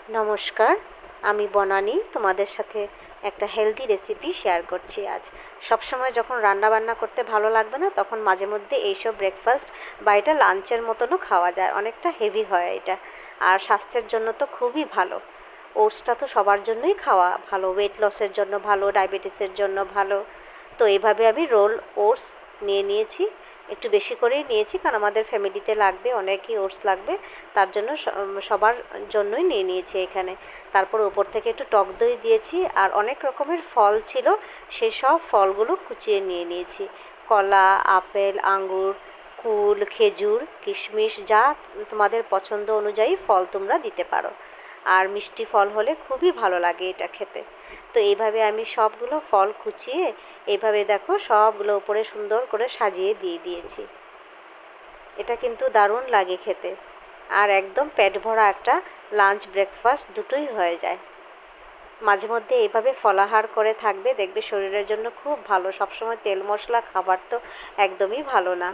নমস্কার, আমি বনানী তোমাদের সাথে একটা হেলদি রেসিপি শেয়ার করছি আজ। সবসময় যখন রান্নাবান্না করতে ভালো লাগবে না, তখন মাঝে মধ্যে এইসব ব্রেকফাস্ট বা এটা লাঞ্চের মতনও খাওয়া যায়। অনেকটা হেভি হয় এটা, আর স্বাস্থ্যের জন্য তো খুবই ভালো। ওটসটা তো সবার জন্যই খাওয়া ভালো, ওয়েট লসের জন্য ভালো, ডায়াবেটিসের জন্য ভালো। তো এইভাবে আমি রোল ওটস নিয়েছি, একটু বেশি করেই নিয়েছি, কারণ আমাদের ফ্যামিলিতে লাগবে, অনেকই ওটস লাগবে, তার জন্য সবার জন্যই নিয়েছি এখানে। তারপর ওপর থেকে একটু টক দই দিয়েছি, আর অনেক রকমের ফল ছিল, সেই সব ফলগুলো কুচিয়ে নিয়েছি। কলা, আপেল, আঙ্গুর, কুল, খেজুর, কিশমিশ, যা তোমাদের পছন্দ অনুযায়ী ফল তোমরা দিতে পারো। আর মিষ্টি ফল হলে খুবই ভালো লাগে এটা খেতে। তো এইভাবে আমি সবগুলো ফল কুচিয়ে এইভাবে দেখো সবগুলো উপরে সুন্দর করে সাজিয়ে দিয়েছি। এটা কিন্তু দারুণ লাগে খেতে, আর একদম পেট ভরা একটা লাঞ্চ ব্রেকফাস্ট দুটোই হয়ে যায়। মাঝে মধ্যে এইভাবে ফলাহার করে থাকবে, দেখবে শরীরের জন্য খুব ভালো। সবসময় তেল মশলা খাবার তো একদমই ভালো না।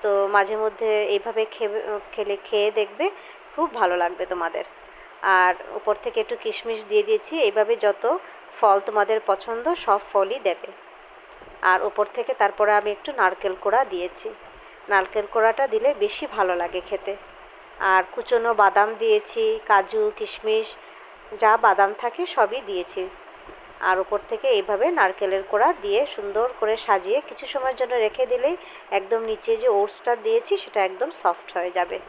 তো মাঝে মধ্যে এইভাবে খেয়ে দেখবে, খুব ভালো লাগবে তোমাদের। আর উপর থেকে একটু কিশমিশ দিয়ে দিয়েছি। এইভাবে যত ফল তোমাদের পছন্দ সব ফলই দেবে। আর উপর থেকে তারপরে আমি একটু নারকেল কোড়া দিয়েছি। নারকেল কোড়াটা দিলে বেশি ভালো লাগে খেতে। আর কুচনো বাদাম দিয়েছি, কাজু, কিশমিশ, যা বাদাম থাকে সবই দিয়েছি। আর উপর থেকে এইভাবে নারকেলের কোড়া দিয়ে সুন্দর করে সাজিয়ে কিছু সময়ের জন্য রেখে দিলেই একদম নিচে যে ওটসটা দিয়েছি সেটা একদম সফট হয়ে যাবে।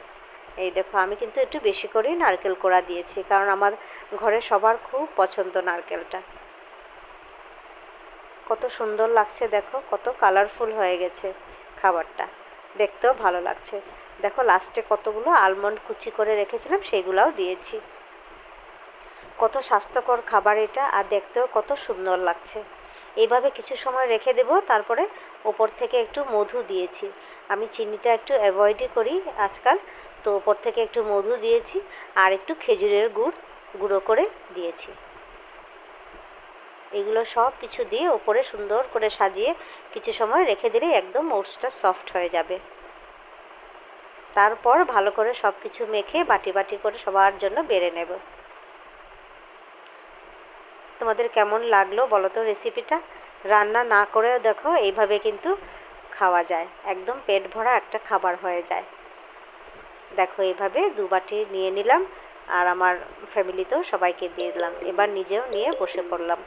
এই দেখো, আমি কিন্তু একটু বেশি করেই নারকেল কোড়া দিয়েছি, কারণ আমার ঘরে সবার খুব পছন্দ নারকেলটা। কত সুন্দর লাগছে দেখো, কত কালারফুল হয়ে গেছে খাবারটা, দেখতেও ভালো লাগছে। দেখো লাস্টে কতগুলো আলমন্ড কুচি করে রেখেছিলাম, সেইগুলোও দিয়েছি। কত স্বাস্থ্যকর খাবার এটা, আর দেখতেও কত সুন্দর লাগছে। এইভাবে কিছু সময় রেখে দেব। তারপরে ওপর থেকে একটু মধু দিয়েছি। আমি চিনিটা একটু অ্যাভয়েডই করি আজকাল, তো ওপর থেকে একটু মধু দিয়েছি, আর একটু খেজুরের গুঁড়ো করে দিয়েছি। এগুলো সব কিছু দিয়ে ওপরে সুন্দর করে সাজিয়ে কিছু সময় রেখে দিলেই একদম ওটসটা সফট হয়ে যাবে। তারপর ভালো করে সব কিছু মেখে বাটি বাটি করে সবার জন্য বেড়ে নেব। তোমাদের কেমন লাগলো বলো তো রেসিপিটা? রান্না না করেও দেখো এইভাবে কিন্তু খাওয়া যায়, একদম পেট ভরা একটা খাবার হয়ে যায়। দেখো এইভাবে 2 বাটি নিয়ে নিলাম, আর আমার ফ্যামিলিতেও সবাইকে দিয়ে দিলাম। এবার নিজেও নিয়ে বসে পড়লাম।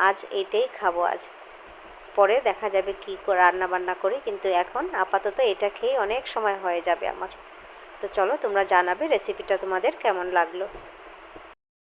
আজ এইটাই খাবো আজ, পরে দেখা যাবে কী রান্না বান্না করি, কিন্তু এখন আপাতত এটা খেয়েই অনেক সময় হয়ে যাবে আমার। তো চলো, তোমরা জানাবে রেসিপিটা তোমাদের কেমন লাগলো।